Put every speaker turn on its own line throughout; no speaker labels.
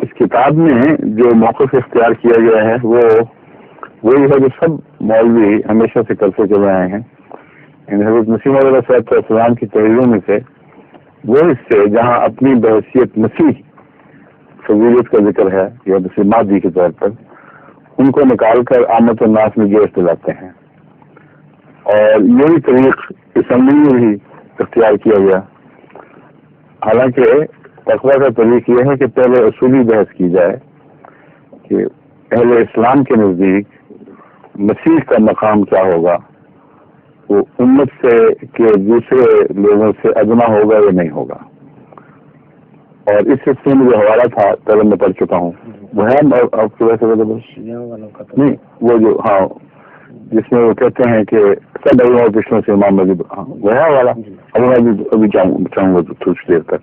اس کتاب میں جو موقف اختیار کیا گیا ہے وہ وہی ہے جو سب مولوی ہمیشہ سے کرتے چلے آئے ہیں. حضرت مسیح علیہ السلام کی تحریروں میں سے وہ حصے جہاں اپنی بحیثیت مسیح فضیلت کا ذکر ہے یا مسیح مادی کے طور پر، ان کو نکال کر عامت الناس میں گرفت لاتے ہیں، اور یہی طریق اسمبلی میں بھی اختیار کیا گیا. حالانکہ تقویٰ کا طریق یہ ہے کہ پہلے اصولی بحث کی جائے کہ اہل اسلام کے نزدیک مسیح کا مقام کیا ہوگا، وہ امت سے کہ دوسرے لوگوں سے ادنا ہوگا یا نہیں ہوگا. اور اس سلسلے میں جو حوالہ تھا پہلے میں پڑھ چکا ہوں، وہ ہے آپ کو ویسے نہیں، وہ جو ہاں جس میں وہ کہتے ہیں کہ سب علماء پشتوں سے امام مزید، ہاں وہ ہے حوالہ. اب میں ابھی چاہوں گا کچھ دیر تک.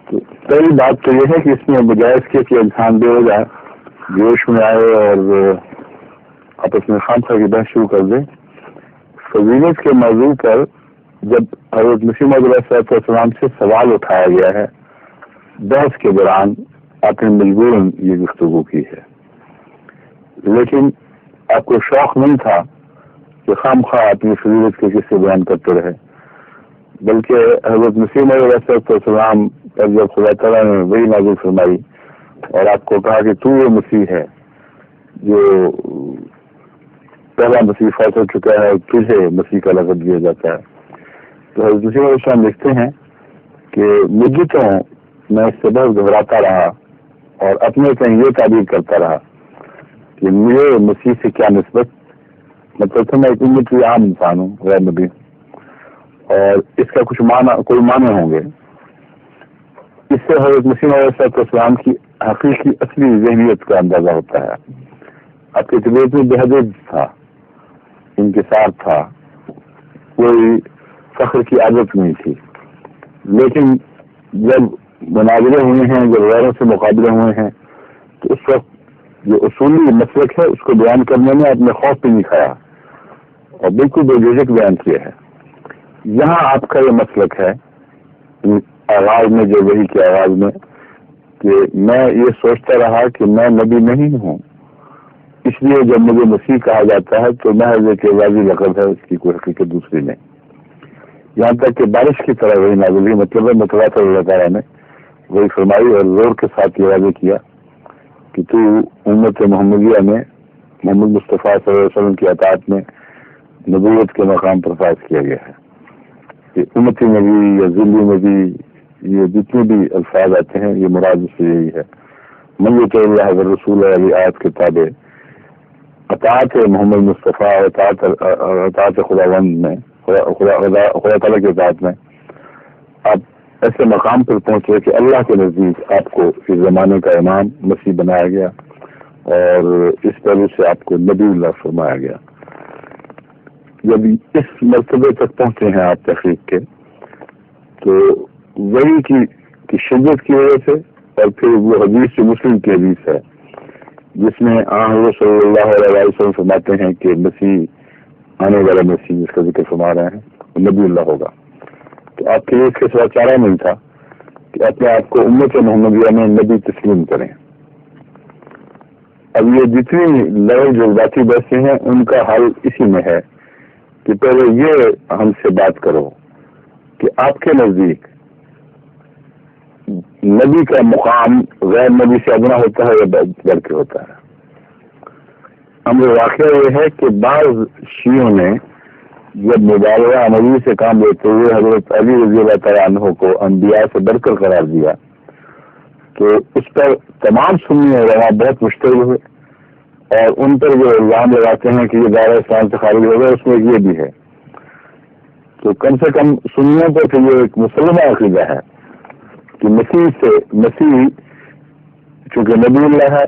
تو پہلی بات تو یہ ہے کہ اس میں بجائے اس کے کہ انسان بے وجہ جوش میں آئے اور آپس میں خام خواہ کی بحث شروع کر دے، فضیلت کے موضوع پر جب حضرت مسیح علیہ السلام سے سوال اٹھایا گیا ہے، بحث کے دوران آپ نے مجبوراً یہ گفتگو کی ہے. لیکن آپ کو شوق نہیں تھا کہ خام خواہ اپنی فضیلت کے قصے بیان کرتے رہے، بلکہ حضرت مسیح علیہ السلام پر جب خدا تعالیٰ نے وہی نازل فرمائی اور آپ کو کہا کہ تو وہ مسیح ہے جو پہلا مسیح فوت ہو چکا ہے اور تجھے مسیح کا لقب دیا جاتا ہے، تو حضرت مسیح علیہ السلام لکھتے ہیں کہ مدتوں میں اس سے بہت گھبراتا رہا اور اپنے کہیں یہ تعبیر کرتا رہا کہ مجھے مسیح سے کیا نسبت، مطلب تو میں ایک امتی عام انسان ہوں غیر نبی، اور اس کا کچھ کوئی معنی ہوں گے. اس سے حضرت مسیح علیہ السلام کی حقیقی اصلی ذہنیت کا اندازہ ہوتا ہے. آپ کی طبیعت میں بہادر تھا، انکسار تھا، کوئی فخر کی عادت نہیں تھی. لیکن جب مناظرے ہوئے ہیں، جب غیروں سے مقابلے ہوئے ہیں، تو اس وقت جو اصولی مسلک ہے اس کو بیان کرنے میں آپ نے خوف بھی نہیں کھایا اور بالکل بے جھجک بیان کیا ہے. یہاں آپ کا یہ مسلک ہے آغاز میں، جو وہی کے آغاز میں، کہ میں یہ سوچتا رہا کہ میں نبی نہیں ہوں، اس لیے جب مجھے مسیح کہا جاتا ہے تو محض ایک اعزازی لقب ہے، اس کی کوئی حقیقت دوسری نہیں. یہاں تک کہ بارش کی طرح وہی نازل ہوئی، مطلب متواتر اللہ تعالیٰ نے وہی فرمائی اور زور کے ساتھ یہ واضح کیا کہ تو امت محمدیہ میں محمد مصطفیٰ صلی اللہ علیہ وسلم کی اطاعت میں نبوت کے مقام پر فائز کیا گیا ہے. یہ امتی نبی یا ذلی نبی، یہ جتنے بھی الفاظ آتے ہیں یہ مراد سے یہی ہے. من یطع اللہ والرسول علی آیت کے تابع اطاعت محمد مصطفیٰ اور اطاعت خداوند میں، خدا تعالیٰ کے اطاعت میں آپ ایسے مقام پر پہنچے کہ اللہ کے نزدیک آپ کو اس زمانے کا امام مسیح بنایا گیا اور اس پہلو سے آپ کو نبی اللہ فرمایا گیا. جب اس مرتبے تک پہنچے ہیں آپ تحقیق کے، تو وہی کی شدت کی وجہ سے، اور پھر وہ حدیث جو مسلم کی حدیث ہے جس میں حضرت صلی اللہ علیہ وسلم فرماتے ہیں کہ مسیح آنے والا مسیح جس کا ذکر فرما رہے ہیں وہ نبی اللہ ہوگا، تو آپ کے لیے اس کے سوا چارہ نہیں تھا کہ اپنے آپ کو امت محمدیہ میں نبی تسلیم کریں. اب یہ جتنی لڑائی جذباتی بحثیں ہیں ان کا حل اسی میں ہے کہ پہلے یہ ہم سے بات کرو کہ آپ کے نزدیک نبی کا مقام غیر نبی سے ادنا ہوتا ہے یا بڑھ کے ہوتا ہے. امر واقعہ یہ ہے کہ بعض شیعوں نے جب مبالغہ عملی سے کام لیتے ہوئے حضرت علی رضی اللہ تعالیٰ عنہ کو انبیاء سے بڑھ کر قرار دیا، تو اس پر تمام سنی علماء بہت مشتعل ہوئے اور ان پر جو الزام لگاتے ہیں کہ یہ دائرہ اسلام سے خارج ہو گئے، اس میں یہ بھی ہے. تو کم سے کم سنیوں پر پھر یہ ایک مسلمہ عقیدہ ہے کہ مسیح چونکہ نبی اللہ ہے،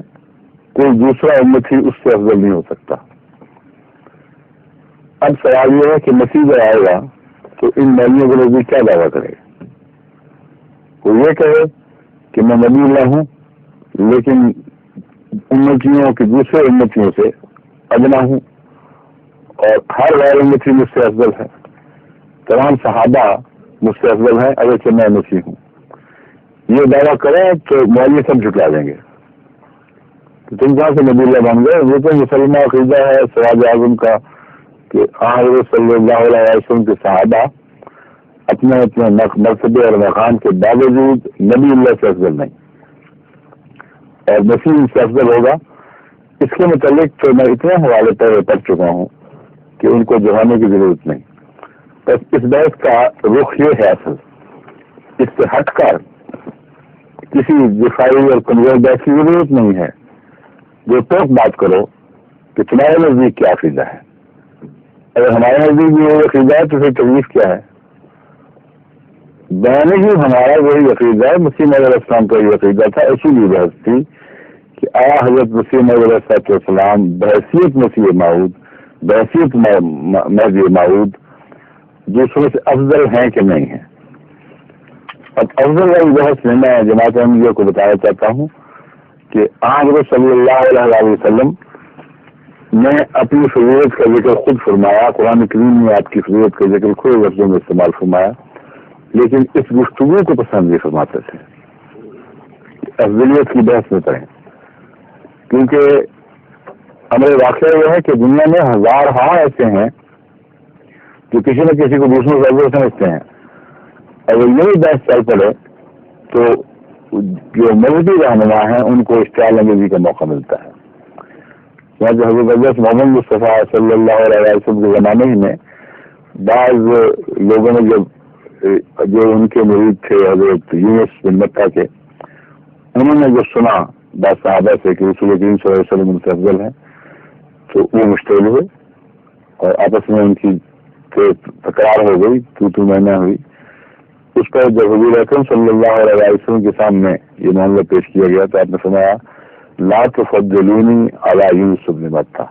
کوئی دوسرا امتی اس سے افضل نہیں ہو سکتا. اب سوال یہ ہے کہ مسیح جب آئے گا تو ان نبیوں کے نزدیک کیا دعویٰ کرے گا؟ وہ یہ کہے کہ میں نبی اللہ ہوں لیکن امتیوں کے دوسرے امتیوں سے ادنا ہوں اور ہر غیر امتی مجھ سے افضل ہے، تمام صحابہ مجھ سے افضل ہیں اگرچہ میں مسیح ہوں. یہ دعویٰ کریں تو مولوی سب جھٹلا دیں گے کہ تم کہاں سے نبی اللہ بن گئے. یہ تو مسلمہ عقیدہ ہے سراج اعظم کا کہ حضرت صلی اللہ علیہ وسلم کے صحابہ اپنے اپنے مرتبے اور مقام کے باوجود نبی اللہ سے افضل نہیں اور مسیح سے افضل ہوگا. اس کے متعلق تو میں اتنے حوالے پر پڑھ چکا ہوں کہ ان کو جوڑنے کی ضرورت نہیں. بس اس بحث کا رخ یہ ہے اصل اس سے ہٹ کر کسی دفاعی اور کمزور بحث کی ضرورت نہیں ہے. جو ٹوک بات کرو کہ تمہارے نزدیک کیا عقیدہ ہے. اگر ہمارے نزدیک بھی وہی عقیدہ ہے تو پھر تکلیف کیا ہے. بیان ہی ہمارا وہی عقیدہ ہے. مسیح علیہ السلام کا یہ عقیدہ تھا. اسی لیے بحث تھی کہ آیا حضرت مسیح علیہ السلام بحیثیت مسیح موعود بحیثیت مہدی موعود دوسروں سے افضل ہیں کہ نہیں ہیں. اب افضل والی بحث میں میں جماعت احمدیہ کو بتانا چاہتا ہوں کہ حضرت صلی اللہ علیہ وسلم نے اپنی فضیلت کا ذکر خود فرمایا. قرآن کریم میں آپ کی فضیلت کا ذکر کھلے لفظوں میں استعمال فرمایا, لیکن اس گفتگو کو پسند نہیں فرماتے تھے. افضلیت کی بحث میں کریں کیونکہ ہمارے واقعہ یہ ہے کہ دنیا میں ہزارہا ایسے ہیں جو کسی نہ کسی کو دوسروں سے افضل سمجھتے ہیں. اگر یہی بحث چل پڑے تو جو مذہبی رہنما ہیں ان کو اشتعال انگیزی کا موقع ملتا ہے. حضرت محمد مصطفیٰ صلی اللہ علیہ وسلم کے زمانے ہی میں بعض لوگوں نے جو ان کے مرید تھے حضرت یونس بن متہ کے, انہوں نے جو سنا بعض صحابہ سے کہ رسول کریم صلی اللہ علیہ وسلم ان سے افضل ہیں تو وہ مشتعل ہوئے اور آپس میں ان کی تکرار ہو گئی, تو میں ہوئی. اس پر جب حضور اکرم صلی اللہ علیہ وسلم کے سامنے یہ معاملہ پیش کیا گیا تو آپ نے فرمایا لا تفضلونی علی یونس بن متہ,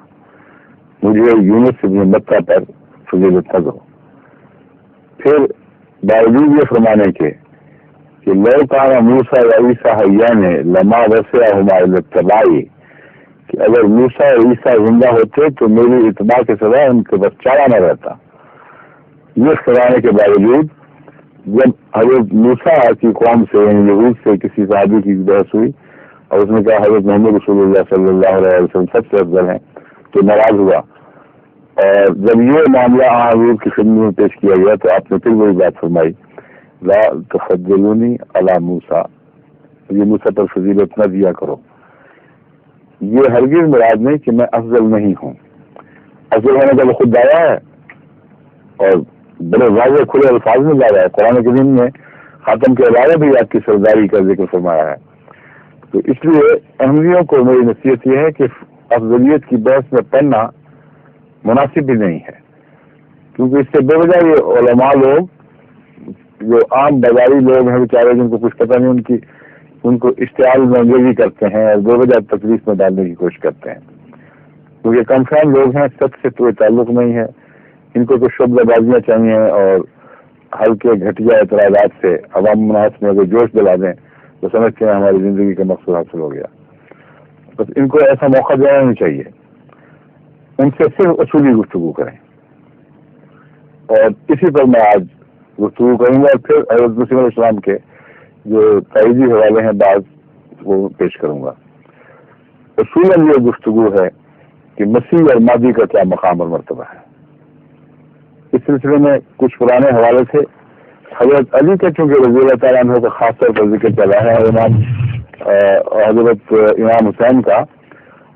مجھے یونس بن متہ پر فضیلت نہ دو. پھر باوجود یہ فرمانے کے کہ لو کان موسیٰ و عیسیٰ حیان لما وسعہما الا اتباعی, کہ اگر موسیٰ اور عیسیٰ زندہ ہوتے تو میری اتباع کے سوا ان کے بس چارہ نہ رہتا. یہ فرمانے کے باوجود جب حضرت موسیٰ کی قوم سے یعنی یہود سے کسی صحابی کی بحث ہوئی اور اس نے کہا حضرت محمد رسول اللہ صلی اللہ علیہ وسلم سب سے افضل ہیں تو ناراض ہوا. اور جب یہ معاملہ حضور کی خدمت میں پیش کیا گیا تو آپ نے پھر وہی بات فرمائی لا تفضلونی علی موسیٰ, یہ موسیٰ پر فضیلت نہ دیا کرو. یہ ہرگز مراد نہیں کہ میں افضل نہیں ہوں. افضل ہونے کا خود دعویٰ ہے اور بڑے واضح کھلے الفاظ میں لا رہا ہے. قرآن کریم میں خاتم کے علاوہ بھی آپ کی سرداری کا ذکر فرمایا ہے. تو اس لیے احمدیوں کو میری نصیحت یہ ہے کہ افضلیت کی بحث میں پڑھنا مناسب بھی نہیں ہے, کیونکہ اس سے بے وجہ یہ علماء لوگ جو عام بازاری لوگ ہیں بیچارے جن کو کچھ پتہ نہیں ان کو اشتعال میں انگیزی کرتے ہیں اور بے وجہ تکلیف میں ڈالنے کی کوشش کرتے ہیں. کیونکہ کم فہم لوگ ہیں, سب سے کوئی تعلق نہیں ہے. ان کو تو شبہ بازیاں چاہیے اور ہلکے گھٹیا اعتراضات سے عوام مناس میں اگر جوش دلا دیں تو سمجھتے ہیں ہماری زندگی کا مقصد حاصل ہو گیا. بس ان کو ایسا موقع دینا نہیں چاہیے. ان سے صرف اصولی گفتگو کریں اور اسی پر میں آج گفتگو کروں گا. پھر حضرت مسیح علیہ السلام کے جو تائیدی حوالے ہیں بعض وہ پیش کروں گا. اصولاً یہ گفتگو ہے کہ مسیح اور مہدی کا کیا مقام اور مرتبہ ہے. اس سلسلے میں کچھ پرانے حوالے تھے. حضرت علی کا چونکہ رضی اللہ تعالیٰ عنہ کا خاص طور پر ذکر چلا ہے اور حضرت امام حسین کا,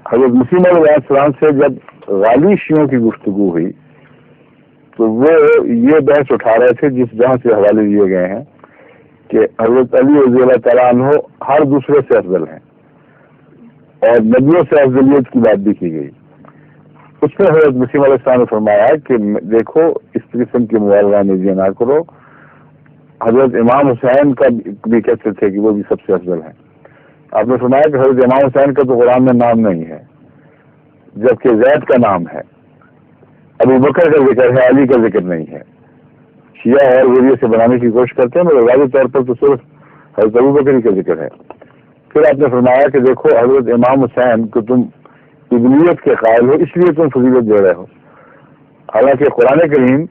حضرت مسیح علیہ السلام سے جب غالی شیعوں کی گفتگو ہوئی تو وہ یہ بحث اٹھا رہے تھے جس جہاں سے حوالے دیے گئے ہیں کہ حضرت علی رضی اللہ تعالیٰ عنہ ہر دوسرے سے افضل ہیں اور نبیوں سے افضلیت کی بات بھی کی گئی. اس میں حضرت مسیح علیہ السلام نے فرمایا کہ دیکھو اس قسم کی مبالغہ نظریہ نہ کرو. حضرت امام حسین کا بھی کہتے تھے کہ وہ بھی سب سے افضل ہیں. آپ نے فرمایا کہ حضرت امام حسین کا تو قرآن میں نام نہیں ہے جبکہ زید کا نام ہے, ابو بکر کا ذکر ہے, علی کا ذکر نہیں ہے. شیعہ اور ذریعے سے بنانے کی کوشش کرتے ہیں مگر واضح طور پر تو صرف حضرت ابو بکر کا ذکر ہے. پھر آپ نے فرمایا کہ دیکھو حضرت امام حسین کو تم ابنیت کے قائل ہو اس لیے تم فضیلت دے رہے ہو, حالانکہ قرآن کریم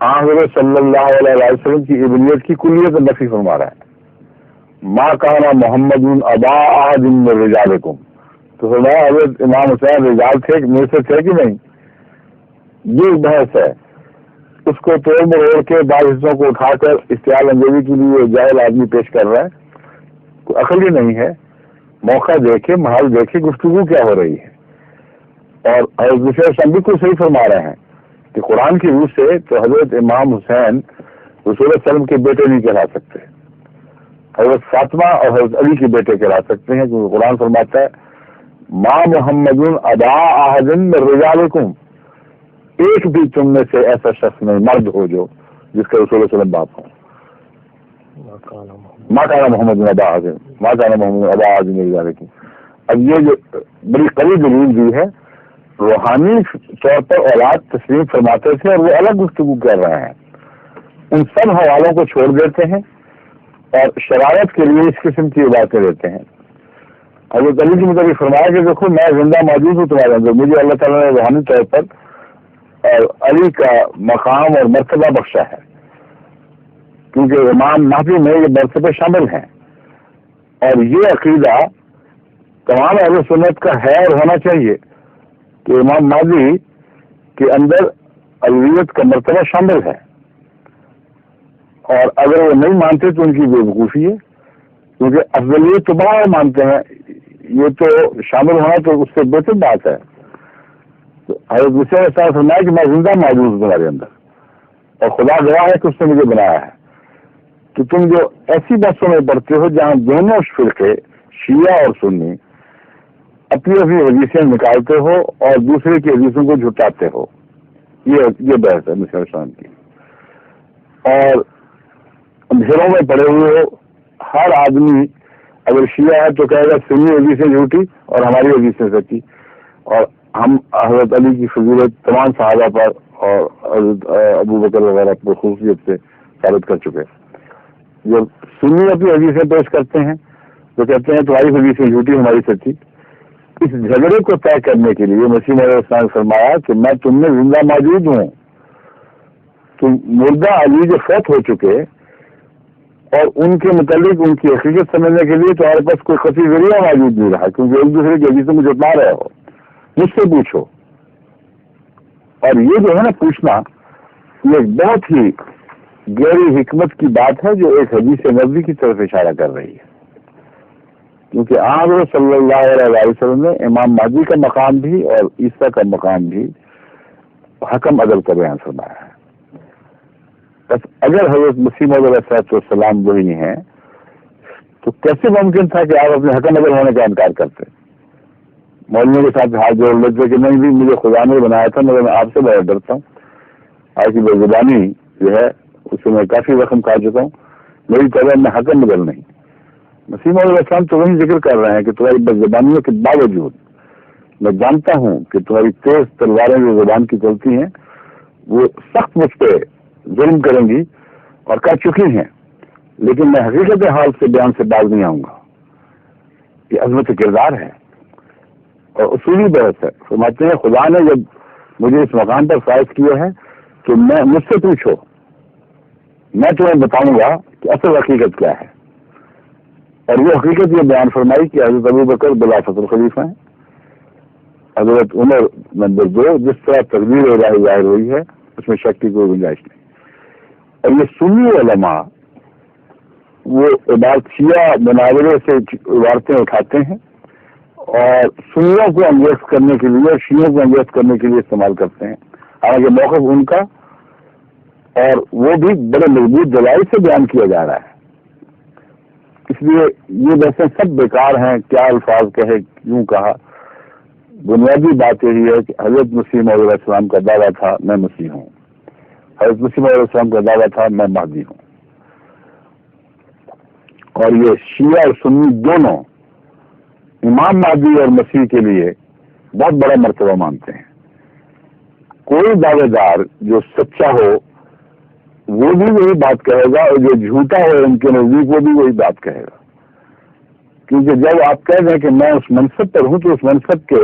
حضرت صلی اللہ علیہ وسلم کی ابنیت کی کلیت نفی فرما رہا ہے. ما کان محمد ابا احد من رجالکم، تو فرمایا حضرت امام حسین رجال تھے کہ میں سے تھے کہ نہیں؟ یہ بحث ہے، اس کو توڑ مروڑ کے بعض حصوں کو اٹھا کر اشتعال انگیزی کے لیے جاہل آدمی پیش کر رہا ہے، کوئی عقل ہی نہیں ہے۔ موقع دیکھے، محل دیکھے، گفتگو کیا ہو رہی ہے۔ اور حضرت مسیح السلام بالکل صحیح فرما رہے ہیں کہ قرآن کی روح سے تو حضرت امام حسین رسول اللہ علیہ وسلم کے بیٹے نہیں کہلا سکتے، حضرت فاطمہ اور حضرت علی کے بیٹے کہلا سکتے ہیں، کیونکہ قرآن فرماتا ہے ما محمد ابا احد من رجالکم، ایک بھی تم میں سے ایسا شخص نہیں، مرد ہو جو جس کا رسول اللہ علیہ وسلم باپ ہو۔ ما کان محمد ابا احد، ما کان محمد ابا احد من رجالکم۔ اب یہ جو بڑی قوی دلیل دی ہے، روحانی طور پر اولاد تسلیم فرماتے تھے اور وہ الگ گفتگو کر رہے ہیں، ان سب حوالوں کو چھوڑ دیتے ہیں اور شرارت کے لیے اس قسم کی باتیں دیتے ہیں۔ حضرت علی کی مطابق فرمایا کہ دیکھو میں زندہ موجود ہوں تمہارے اندر، مجھے اللہ تعالیٰ نے روحانی طور پر اور علی کا مقام اور مرتبہ بخشا ہے، کیونکہ امام مہدی میں یہ مرتبے شامل ہیں، اور یہ عقیدہ تمام اہل سنت کا ہے اور ہونا چاہیے کہ امام مہدی کے اندر علیت کا مرتبہ شامل ہے، اور اگر وہ نہیں مانتے تو ان کی بے وقوفی ہے، کیونکہ افضلیت تو بڑا مانتے ہیں، یہ تو شامل ہونا تو اس سے بہتر بات ہے۔ تو حضرت مسیح علیہ السلام فرمایا کہ میں زندہ موجود ہوں تمہارے اندر، اور خدا گواہ ہے کہ اس نے مجھے بنایا ہے۔ تو تم جو ایسی بحثوں میں پڑھتے ہو جہاں دونوں فرقے شیعہ اور سنی اپنی اپنی حدیثیں نکالتے ہو اور دوسرے کی حدیثوں کو جھٹاتے ہو، یہ بحث ہے مسیح علیہ السلام کی، اور اندھیروں میں پڑے ہوئے ہو۔ ہر آدمی اگر شیعہ ہے تو کہے گا سنی حدیثیں جھوٹی اور ہماری حدیثیں سچی، اور ہم حضرت علی کی فضیلت تمام صحابہ پر اور حضرت ابو بکر وغیرہ پر خصوصیت سے ثابت کر چکے۔ جب سنی اپنی حدیثیں پیش کرتے ہیں تو کہتے ہیں تمہاری حدیثیں جھوٹی ہماری سچی۔ اس جھگڑے کو طے کرنے کے لیے مسیح علیہ السلام نے فرمایا کہ میں تم میں زندہ موجود ہوں، تم مردہ علی جو فوت ہو چکے اور ان کے متعلق ان کی حقیقت سمجھنے کے لیے تمہارے پاس کوئی قطعی ذریعہ موجود نہیں رہا، کیونکہ ایک دوسرے کی حدیثوں کو جھٹلا رہے ہو، مجھ سے پوچھو۔ اور یہ جو ہے نا پوچھنا، یہ ایک بہت ہی گہری حکمت کی بات ہے جو ایک حدیث نبوی کی طرف اشارہ کر رہی ہے، کیونکہ آپ صلی اللہ علیہ وسلم نے امام مہدی کا مقام بھی اور عیسیٰ کا مقام بھی حکم عدل کا بیان فرمایا ہے۔ بس اگر حضرت مسیح موعود علیہ السلام وہی ہیں تو کیسے ممکن تھا کہ آپ اپنے حکم عدل ہونے کا انکار کرتے؟ مولویوں کے ساتھ ہاتھ جوڑ لیتے کہ نہیں بھی مجھے خدا نے بنایا تھا، مگر میں آپ سے بہت ڈرتا ہوں، آپ کی بے زبانی جو ہے اس سے میں کافی رقم کھا چکا ہوں، میری طرح میں حکم عدل نہیں۔ مسیح موعود علیہ السلام تو وہی ذکر کر رہے ہیں کہ تمہاری بد زبانیوں کے باوجود میں جانتا ہوں کہ تمہاری تیز تلواریں جو زبان کی چلتی ہیں وہ سخت مجھ پہ ظلم کریں گی اور کر چکی ہیں، لیکن میں حقیقت حال سے بیان سے باز نہیں آؤں گا۔ یہ عظمت کردار ہے اور اصولی بحث ہے۔ فرماتے ہیں خدا نے جب مجھے اس مقام پر فائز کیا ہے تو میں مجھ سے پوچھو، میں تمہیں بتاؤں گا کہ اصل حقیقت کیا ہے۔ اور وہ حقیقت یہ بیان فرمائی کہ حضرت ابو بکر بلافت الخلیفہ ہیں، حضرت عمر نمبر 2، جس طرح تقدیر الہی ظاہر ہوئی ہے اس میں شک کی کوئی گنجائش نہیں۔ اور یہ سنی علماء وہ عبارت شیعہ مناظرے سے عبارتیں اٹھاتے ہیں اور سنیوں کو انگیز کرنے کے لیے اور شیعوں کو انگیز کرنے کے لیے استعمال کرتے ہیں، حالانکہ موقف ان کا اور وہ بھی بڑے مضبوط دلائل سے بیان کیا جا رہا ہے۔ اس لیے یہ بحثیں سب بیکار ہیں، کیا الفاظ کہے، کیوں کہا۔ بنیادی بات یہی ہے کہ حضرت مسیح موعود علیہ السلام کا دعویٰ تھا میں مسیح ہوں، حضرت مسیح موعود علیہ السلام کا دعویٰ تھا میں مہدی ہوں، اور یہ شیعہ اور سنی دونوں امام مہدی اور مسیح کے لیے بہت بڑا مرتبہ مانتے ہیں۔ کوئی دعوے دار جو سچا ہو وہ بھی وہی بات کہے گا، اور جو جھوٹا ہو ان کے نزدیک وہ بھی وہی بات کہے گا، کیونکہ جب آپ کہہ دیں کہ میں اس منصب پر ہوں تو اس منصب کے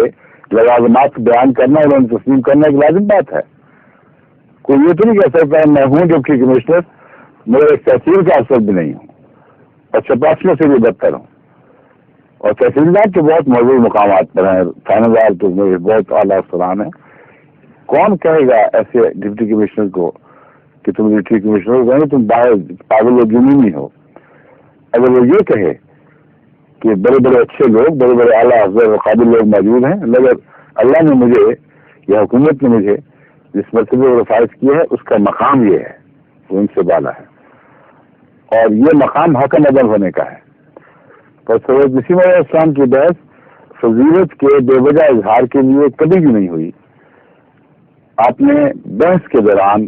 لوازمات بیان کرنا اور انہیں تسلیم کرنا ایک لازم بات ہے۔ کوئی یہ تو نہیں کہہ سکتا میں ہوں جبکہ کمشنر، مگر ایک تحصیل کا افسر بھی نہیں ہوں، اور چپراسیوں سے بھی بدتر ہوں، اور تحصیلدار تو بہت موجود مقامات پر ہیں، تھانے دار تو میرے بہت اعلیٰ افسران ہیں. کون کہے گا ایسے ڈپٹی کمشنر کو کہ تم ڈپٹی کمشنر ہو گئے، تم باہر پاگل و جنونی ہو؟ اگر وہ یہ کہے کہ بڑے بڑے اچھے لوگ، بڑے بڑے اعلیٰ افضل و قابل لوگ موجود ہیں، مگر اللہ نے مجھے یا حکومت نے مجھے جس مرتبے پر فائز کیا ہے اس کا مقام یہ ہے، وہ ان سے بالا ہے، اور یہ مقام حق نظر ہونے کا ہے. پر سید نسیم علیہ السلام کی بحث فضیلت کے بے وجہ اظہار کے لیے کبھی بھی نہیں ہوئی. آپ نے بحث کے دوران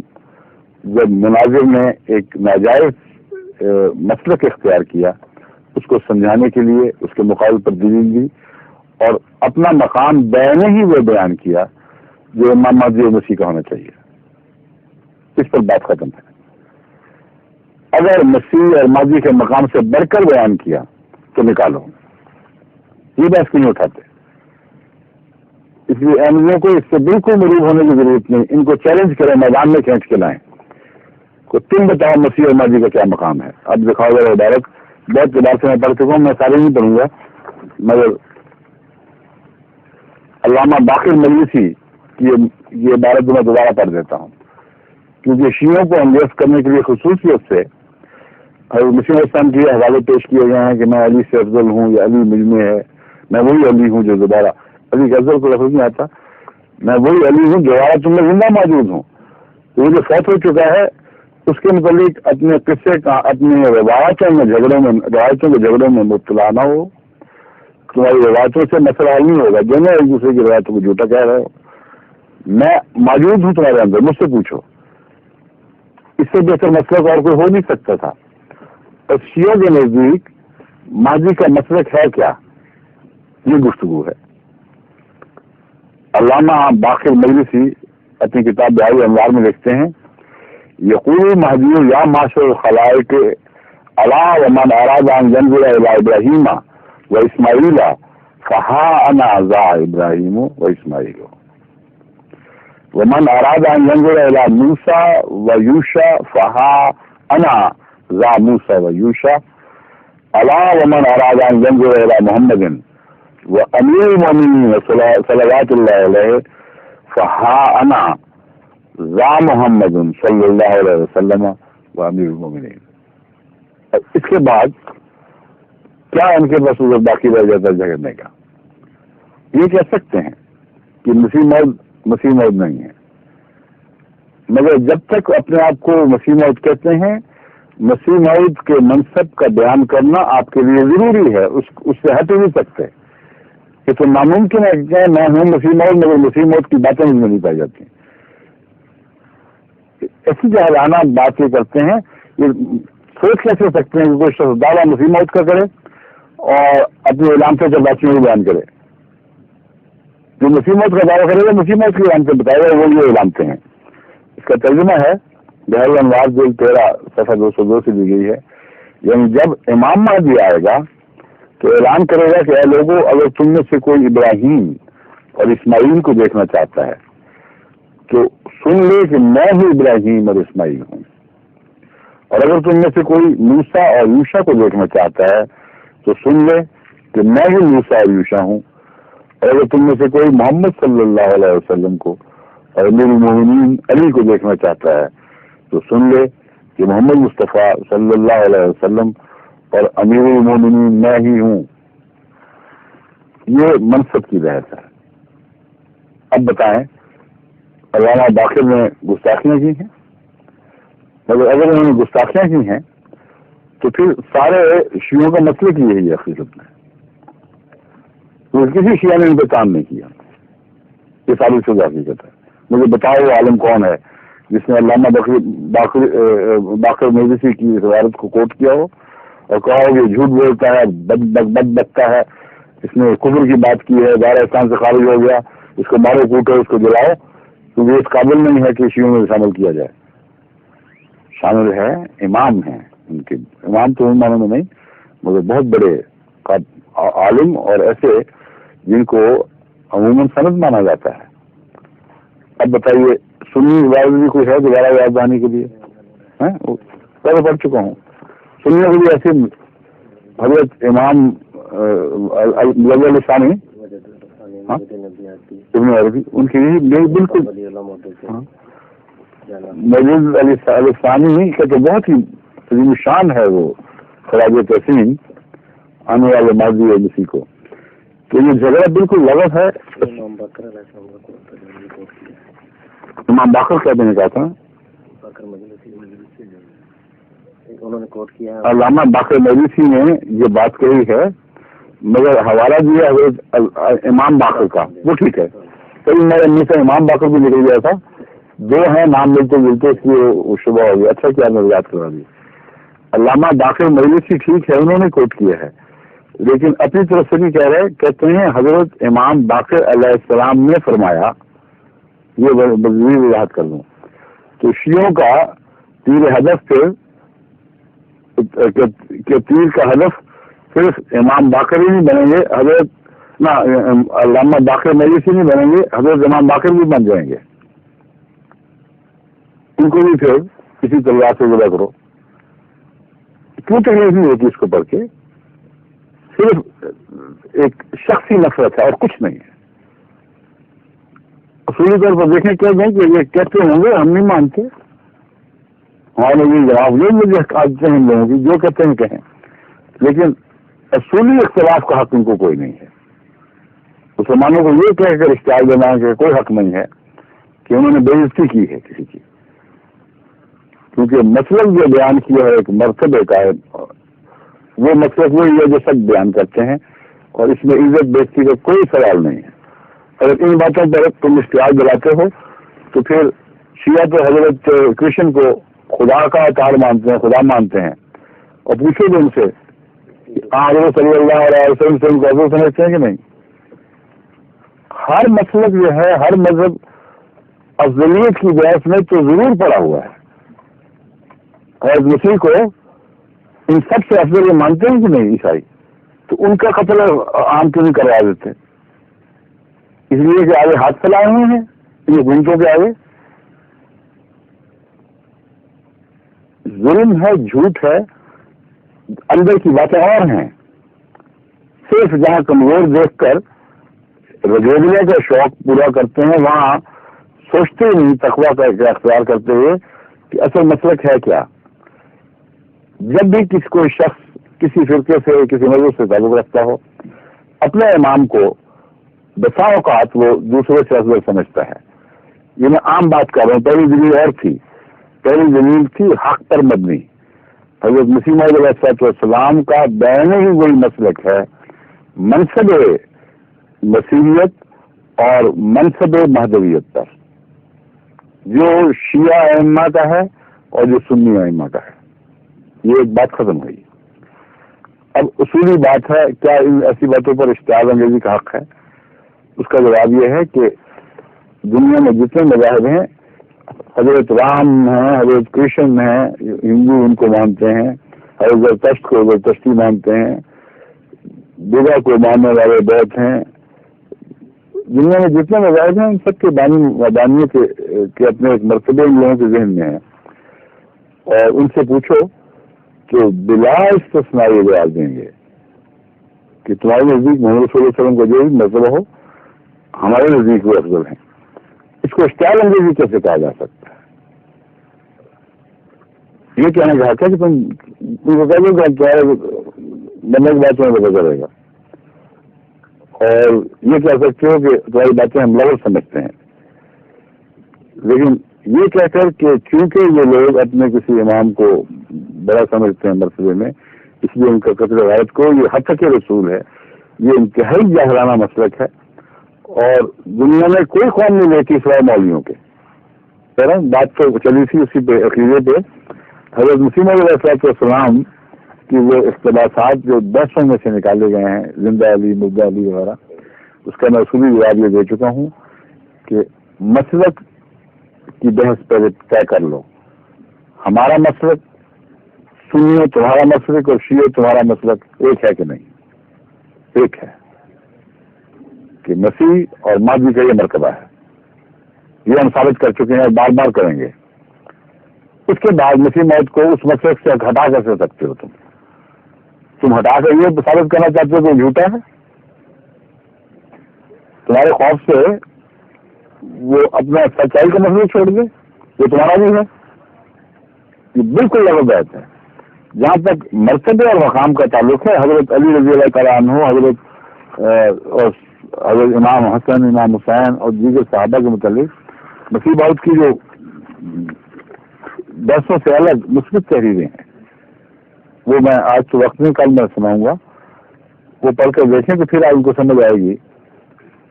جب مناظر نے ایک ناجائز مسلک اختیار کیا، اس کو سمجھانے کے لیے اس کے مقابل پر دلیل دی اور اپنا مقام بیان ہی وہ بیان کیا جو امام مہدی مسیح کا ہونا چاہیے، اس پر بات ختم ہے. اگر مسیح اور مہدی کے مقام سے بڑھ کر بیان کیا تو نکالو، یہ بحث کیوں اٹھاتے؟ اس لیے احمدیوں کو اس سے بالکل مریب ہونے کی ضرورت نہیں. ان کو چیلنج کریں، میدان میں کھینچ کے لائیں کو تم بتاؤ مسیح اور مہدی کا کیا مقام ہے. اب دکھاؤ ذرا عبارت، بہت کتاب سے میں پڑھ چکا ہوں، میں سارے نہیں پڑھوں گا، مگر علامہ باقر مجلسی کی یہ عبارت میں دوبارہ پڑھ دیتا ہوں، کیونکہ شیعوں کو انگیز کرنے کے لیے خصوصیت سے حضرت مسیح علیہ السلام کے حوالے پیش کیے گئے ہیں کہ میں علی سے افضل ہوں یا علی مجھ میں ہے، میں وہی علی ہوں جو دوبارہ علی کے افضل کو لفظ نہیں آتا، میں وہی علی ہوں دوبارہ تم میں زندہ موجود ہوں. تو وہ جو فوت ہو چکا ہے اس کے متعلق اپنے قصے کا اپنے روایتوں کے جھگڑوں میں مبتلا نہ ہو. تمہاری روایتوں سے مسئلہ حل نہیں ہوگا، دونوں ایک دوسرے کی روایتوں کو جھوٹا کہہ رہے ہو. میں موجود ہوں تمہارے اندر، مجھ سے پوچھو. اس سے بہتر مسلک اور کوئی ہو نہیں سکتا تھا. اور شیعوں کے نزدیک ماضی کا مسلک ہے کیا، یہ گفتگو ہے. علامہ باقر مجلسی اپنی کتاب بہائی انوار میں لکھتے ہیں، یقول مہدی یا معاشر الخلائق الا ومن اراد ان ينظر الى ابراہیم و اسماعیل فہا انا ذا ابراہیم و اسماعیل ومن اراد ان ينظر الى موسى و یوشع فہا انا ذا موسى و یوشع الا ومن اراد ان ينظر الى محمد و امیر المؤمنین صلوات اللہ علیہ فہا انا ذا محمد صلی اللہ علیہ وسلم و امیر المؤمنین. اس کے بعد کیا ان کے پاس باقی رہ جاتا ہے جھگڑنے کا؟ یہ کہہ سکتے ہیں کہ مسیح موعود نہیں ہے، مگر جب تک اپنے آپ کو مسیح موعود کہتے ہیں، مسیح موعود کے منصب کا بیان کرنا آپ کے لیے ضروری ہے، اس سے ہٹ نہیں سکتے. کہ تو ناممکن ہے کہ میں ہوں مسیح موعود مگر مسیح موعود کی باتیں مجھ میں نہیں پائی جاتی. ایسی جاہلانہ بات یہ کرتے ہیں، یہ سوچ کیسے سکتے ہیں کہ کوئی شخص دعویٰ مسیح موعود کا کرے اور اپنے اعلان سے جب باتیں بیان کرے؟ جو مسیح موعود کا دعویٰ کرے گا مسیح موعود کے اعلان سے بتائے گا، وہ یہ اعلانتے ہیں. اس کا ترجمہ ہے بہر انوار جلد 13 صفحہ 202 سے دی گئی ہے، یعنی جب امام مہدی آئے گا تو اعلان کرے گا کہ اے لوگوں، اگر تم میں سے کوئی ابراہیم اور اسماعیل کو دیکھنا چاہتا ہے تو سن لے کہ میں ہی ابراہیم اور اسماعیل ہوں، اور اگر تم میں سے کوئی موسیٰ اور یوشع کو دیکھنا چاہتا ہے تو سن لے کہ میں ہی موسیٰ اور یوشع ہوں، اور اگر تم میں سے کوئی محمد صلی اللہ علیہ وسلم کو اور امیر المومنین علی کو دیکھنا چاہتا ہے تو سن لے کہ محمد مصطفیٰ صلی اللہ علیہ وسلم اور امیر المومنین میں ہی ہوں. یہ منصب کی بحث ہے. اب بتائیں، علامہ باقر نے گستاخیاں کی ہیں، مگر اگر انہوں نے گستاخیاں کی ہیں تو پھر سارے شیعوں کا مسئلہ کی یہی ہے حقیقت میں. تو کسی شیعہ نے ان پہ کام نہیں کیا. یہ ساری شدہ حقیقت ہے. مجھے بتاؤ وہ عالم کون ہے جس نے علامہ باقر مجلسی کی روایت کو کوٹ کیا ہو اور کہا ہو کہ جھوٹ بولتا ہے، بد بکتا ہے، اس نے کفر کی بات کی ہے، دائرہ اسلام سے خارج ہو گیا، اس کو مارو کوٹو، اس کو جلاؤ، کیونکہ اس قابل نہیں ہے کہ شیعوں میں شامل کیا جائے. شامل ہے، امام ہیں ان کے، امام تو ان معنوں میں نہیں مگر بہت بڑے عالم اور ایسے جن کو عموماً سند مانا جاتا ہے. اب بتائیے سنی روایت بھی کوئی ہے دوبارہ یاد دہانی کے لیے؟ پہلے پڑھ چکا ہوں. سننے کے لیے ایسے حضرت امام علی ثانی ابن عربی ان کی بالکل مجید علی ثانی کا تو بہت ہی عظیم شان ہے وہ خراج تحسین آنے والے ماضی اور مسیح کو، تو یہ جھگڑا بالکل لغت ہے. امام باقر کہتے ہیں کہا تھا
انہوں نے کوٹ کیا،
علامہ باقر مجلسی نے یہ بات کہی ہے، مگر حوالہ دیا حضرت امام باقر کا، وہ ٹھیک ہے. کبھی میرے منہ سے امام باقر بھی نکل گیا تھا، دو ہیں نام ملتے جلتے، اس لیے وہ شبہ ہو گیا. اچھا کیا میں یاد کرا دی. علامہ باقر مجلسی ٹھیک ہے، انہوں نے کوٹ کیا ہے، لیکن اپنی طرف سے نہیں کہہ رہے. کہتے ہیں حضرت امام باقر علیہ السلام نے فرمایا، یہ مزید وضاحت کر دوں کہ شیعوں کا تیر ہدف پہ کہ تیر کا ہدف صرف امام باقر ہی نہیں بنیں گے، حضرت نہ علامہ باقر مجلسی نہیں بنیں گے، حضرت امام باقر بھی بن جائیں گے. ان کو بھی پھر کسی تلوار سے ذبح کرو. کیوں تکلیف نہیں ہوتی اس کو پڑھ کے؟ صرف ایک شخصی نفرت ہے اور کچھ نہیں ہے. اصولی طور پر دیکھیں کیا جائیں کہ یہ کہتے ہوں گے ہم نہیں مانتے، ہمارے یہ جواب یہ مجھے عادتیں ہیں لوگوں کی، جو کہتے ہیں کہیں، لیکن اصولی اختلاف کا حق ان کو کوئی نہیں ہے. مسلمانوں کو یہ کہہ کر اشتعال دینا کہ کوئی حق نہیں ہے کہ انہوں نے بے عزتی کی ہے کسی کی، کیونکہ مسلک جو بیان کیا ہے ایک مرتبے کا ہے، وہ مسلک وہی ہے جو سب بیان کرتے ہیں، اور اس میں عزت بے عزتی کا کوئی سوال نہیں ہے. اگر ان باتوں پر تم اشتعال دلاتے ہو تو پھر شیعہ تو حضرت کرشن کو خدا کا اوتار مانتے ہیں، خدا مانتے ہیں، اور پوچھو گے ان سے حضرت صلی اللہ علیہ وسلم سے ان کو افضل سمجھتے ہیں کہ نہیں؟ ہر مسلک جو ہے، ہر مذہب افضلیت کی بحث میں تو ضرور پڑا ہوا ہے. حضرت مسیح کو ان سب سے افضل یہ مانتے ہیں کہ نہیں عیسائی؟ تو ان کا قتل عام کیوں نہیں کروا دیتے؟ اس لیے کہ آگے ہاتھ پھیلائے ہوئے ہیں یہ گنٹوں کے آگے. ظلم ہے، جھوٹ ہے، اندر کی باتیں اور ہیں. صرف جہاں کمزور دیکھ کر رجولیہ کا شوق پورا کرتے ہیں، وہاں سوچتے ہی نہیں تقویٰ کا اختیار کرتے ہوئے کہ اصل مسلک ہے کیا. جب بھی کوئی شخص کسی فرقے سے، کسی مذہب سے تعلق رکھتا ہو، اپنے امام کو بسا اوقات وہ دوسرے سے افضل سمجھتا ہے. یہ میں عام بات کر رہا ہوں. پہلی دلیل اور تھی، پہلی دلیل تھی حق پر مبنی. حضرت مسیح موعود علیہ السلام کا بین ہی وہی مسلک ہے، منصب مسیحیت اور منصب مہدویت پر، جو شیعہ ائمہ کا ہے اور جو سنی ائمہ کا ہے. یہ ایک بات ختم ہوئی. اب اصولی بات ہے کیا ان ایسی باتوں پر اشتعال انگیزی کا حق ہے؟ اس کا جواب یہ ہے کہ دنیا میں جتنے مذاہب ہیں، حضرت رام ہیں، حضرت کرشن ہیں، ہندو ان کو مانتے ہیں، حضرت زرتشت کو زرتشتی مانتے ہیں، بدھا کو ماننے والے بودھ ہیں. دنیا میں جتنے مذاہب ہیں ان سب کے بانیوں کے اپنے ایک مرتبے ان لوگوں کے ذہن میں ہیں. اور ان سے پوچھو کہ بلا استثناء یہ جواب دیں گے کہ تمہارے نزدیک محمد صلی اللہ علیہ وسلم کا جو بھی مرتبہ ہو، ہمارے نزدیک وہ افضل ہیں. اس کو اشتعال انگیزی کیسے کہا جا سکتا ہے؟ یہ کہنا چاہتا ہے کہ تم کو کہہ دو کہ تمہارے بننے کی بات تمہیں پتہ چلے گا، اور یہ کہہ سکتے ہو کہ تمہاری باتیں ہم لغت سمجھتے ہیں. لیکن یہ کہہ کر کہ چونکہ یہ لوگ اپنے کسی امام کو بڑا سمجھتے ہیں مرتبے میں، اس لیے ان کا قتل غارت کو یہ حد تک رسول ہے، یہ انتہائی جاہلانہ مسلک ہے. اور دنیا میں کوئی قوم نہیں لیتی سوائے مولویوں کے. بات تو چلی تھی اسی پہ عقیدے پہ. حضرت مسیح موعود علیہ السلام کی وہ اقتباسات جو بحثوں میں سے نکالے گئے ہیں، زندہ علی، مردہ علی وغیرہ، اس کا میں اصولی جواب یہ دے چکا ہوں کہ مسلک کی بحث پہلے طے کر لو. ہمارا مسلک سنیو تمہارا مسلک اور شیعہ تمہارا مسلک ایک ہے کہ نہیں؟ ایک ہے کہ مسیح اور ماضی کا یہ مرتبہ ہے. یہ ہم ثابت کر چکے ہیں اور بار بار کریں گے. اس کے بعد مسیح موعود کو اس مسلک سے ہٹا کر سکتے ہو تم. تم ہٹا کر یہ ثابت کرنا چاہتے ہو کہ جھوٹا ہے. تمہارے خوف سے وہ اپنا سچائی کا مسئلہ چھوڑ دے جو تمہارا بھی ہے. یہ بالکل غلط بات ہے. جہاں تک مرتبے اور مقام کا تعلق ہے، حضرت علی رضی اللہ تعالیٰ عنہ، حضرت امام حسن، امام حسین اور دیگر صحابہ کے متعلق مسیح موعود کی جو درسوں سے الگ مثبت تحریریں ہیں، وہ میں آج تو وقت نہیں، کل میں سناؤں گا. وہ پڑھ کر دیکھیں تو پھر آپ کو سمجھ آئے گی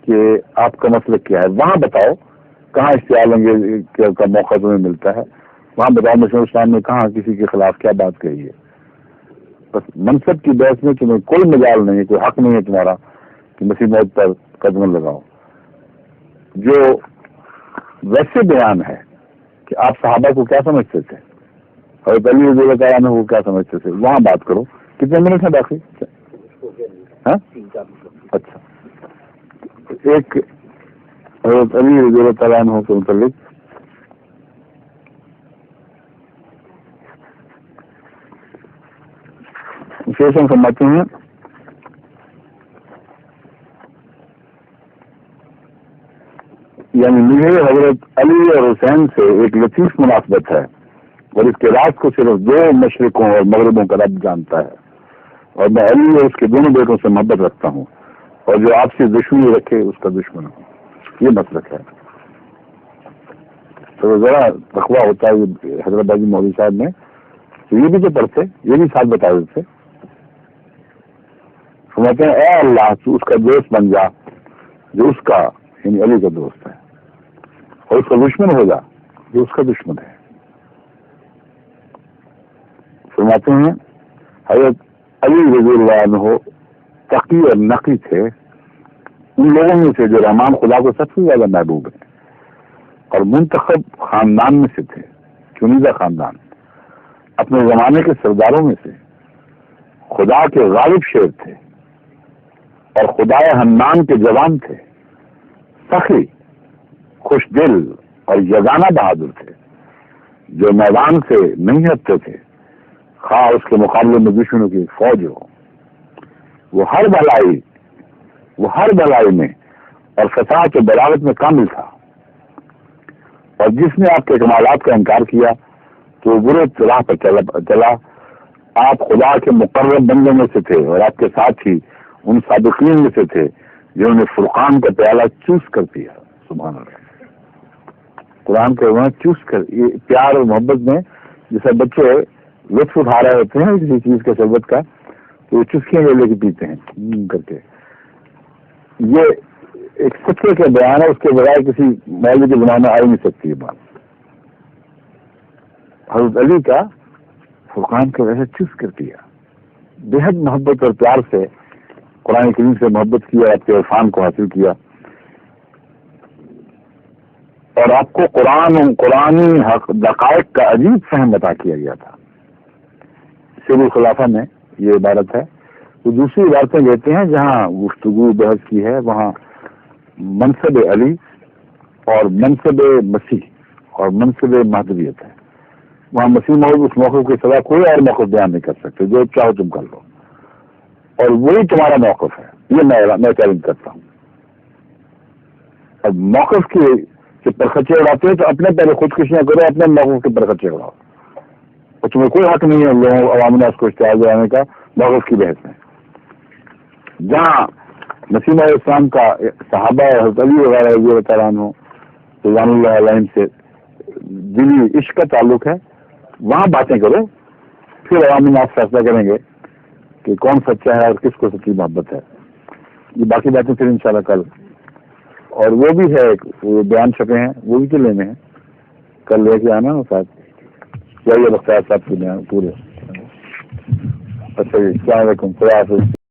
کہ آپ کا مسلک کیا ہے. وہاں بتاؤ کہاں اشتعال انگیزی کا موقع تمہیں ملتا ہے، وہاں بتاؤ مسلم اسلام نے کہاں کسی کے خلاف کیا بات کہی ہے. بس منصب کی بحث میں تمہیں کوئی مجال نہیں ہے، کوئی حق نہیں ہے تمہارا کہ مسیح موعود پر قدم لگاؤ. جو ویسے بیان ہے کہ آپ صحابہ کو کیا سمجھتے تھے، حضرت علی رضی اللہ تعالیٰ عنہ کو کیا سمجھتے تھے، وہاں بات کرو. کتنے منٹ ہیں باقی؟ ہاں اچھا. ایک حضرت علی رضی اللہ تعالیٰ عنہ کے متعلق شیشن فرماتے ہیں، یعنی مجھے حضرت علی اور حسین سے ایک لطیف مناسبت ہے، اور اس کے راز کو صرف دو مشرقوں اور مغربوں کا رب جانتا ہے، اور میں علی اور اس کے دونوں بیٹوں سے محبت رکھتا ہوں، اور جو آپ سے دشمنی رکھے اس کا دشمن ہوں. یہ مسلک ہے. تو ذرا تقویٰ ہوتا ہے یہ حیدرآبادی مولوی صاحب نے، تو یہ بھی تو پڑھتے، یہ بھی ساتھ بتا دیتے. سمجھتے ہیں اے اللہ تو اس کا دوست بن جا جو اس کا یعنی علی کا دوست ہے، اور اس کا دشمن ہو جا جو اس کا دشمن ہے. فرماتے ہیں حضرت علی رضی اللہ عنہ تقی اور نقی تھے، ان لوگوں میں سے جو رحمان خدا کو سب سے زیادہ محبوب ہیں، اور منتخب خاندان میں سے تھے، چنیدہ خاندان، اپنے زمانے کے سرداروں میں سے خدا کے غالب شیر تھے، اور خدائے حنان کے جوان تھے، سخی، خوش دل اور یگانہ بہادر تھے، جو میدان سے نہیں ہٹتے تھے خواہ اس کے مقابلے میں دشمنوں کی فوج ہو. وہ ہر بھلائی میں اور فساد و بلاغت میں کامل تھا، اور جس نے آپ کے کمالات کا انکار کیا تو وہ برے راہ پر چلا. آپ خدا کے مقرب بندوں میں سے تھے، اور آپ کے ساتھ ہی ان صادقین میں سے تھے جنہوں نے فرقان کا پیالہ چوس کر پیا. سبحان اللہ. قرآن کا وہاں چوس کر، یہ پیار اور محبت میں جیسے بچے لطف اٹھا رہے ہوتے ہیں کسی چیز کے شربت کا، تو وہ چسکیاں لے کے پیتے ہیں کر کے. یہ ایک سچے کا بیان ہے، اس کے بغیر کسی مولوی کے زمانے میں آ ہی نہیں سکتی یہ بات. حضرت علی کا فرقان کا ویسے چوس کر پیا. بے حد محبت اور پیار سے قرآن کریم سے محبت کیا، آپ کے عرفان کو حاصل کیا، اور آپ کو قرآنی دقائق کا عجیب فہم عطا کیا گیا تھا. سیر الخلافہ میں یہ عبارت ہے. تو دوسری عبارتیں لیتے ہیں جہاں گفتگو بحث کی ہے، وہاں منصب علی اور منصب مسیح اور منصب مہدویت ہے. وہاں مسیح موعود اس موقف کے سوا کوئی اور موقف بیان نہیں کر سکتے، جو چاہو تم کر لو، اور وہی تمہارا موقف ہے. یہ میں چیلنج کرتا ہوں. اب موقف کے پرخچے اڑاتے ہیں تو اپنے پہلے خودکشیاں کرو، اپنے موقف کے پرخچے اڑاؤ، اور تمہیں کوئی حق نہیں ہے لوگوں عوام الناس کو اشتہار دلانے کا موقف کی بحث میں. جہاں مسیح علیہ السلام کا صحابہ حضرت علی وغیرہ رضی اللہ تعالیٰ عنہ رضوان اللہ علیہم سے دلی عشق کا تعلق ہے، وہاں باتیں کرو، پھر عوام الناس فیصلہ کریں گے کہ کون سچا ہے اور کس کو سچی محبت ہے. یہ باقی باتیں پھر انشاءاللہ کل. اور وہ بھی ہے وہ بیان چھپے ہیں، وہ بھی تو لینے ہیں، کل لے کے آنا نا ساتھ. چاہیے بختیار صاحب کے بیان پورے. اچھا جی، السلام علیکم، خدا حافظ.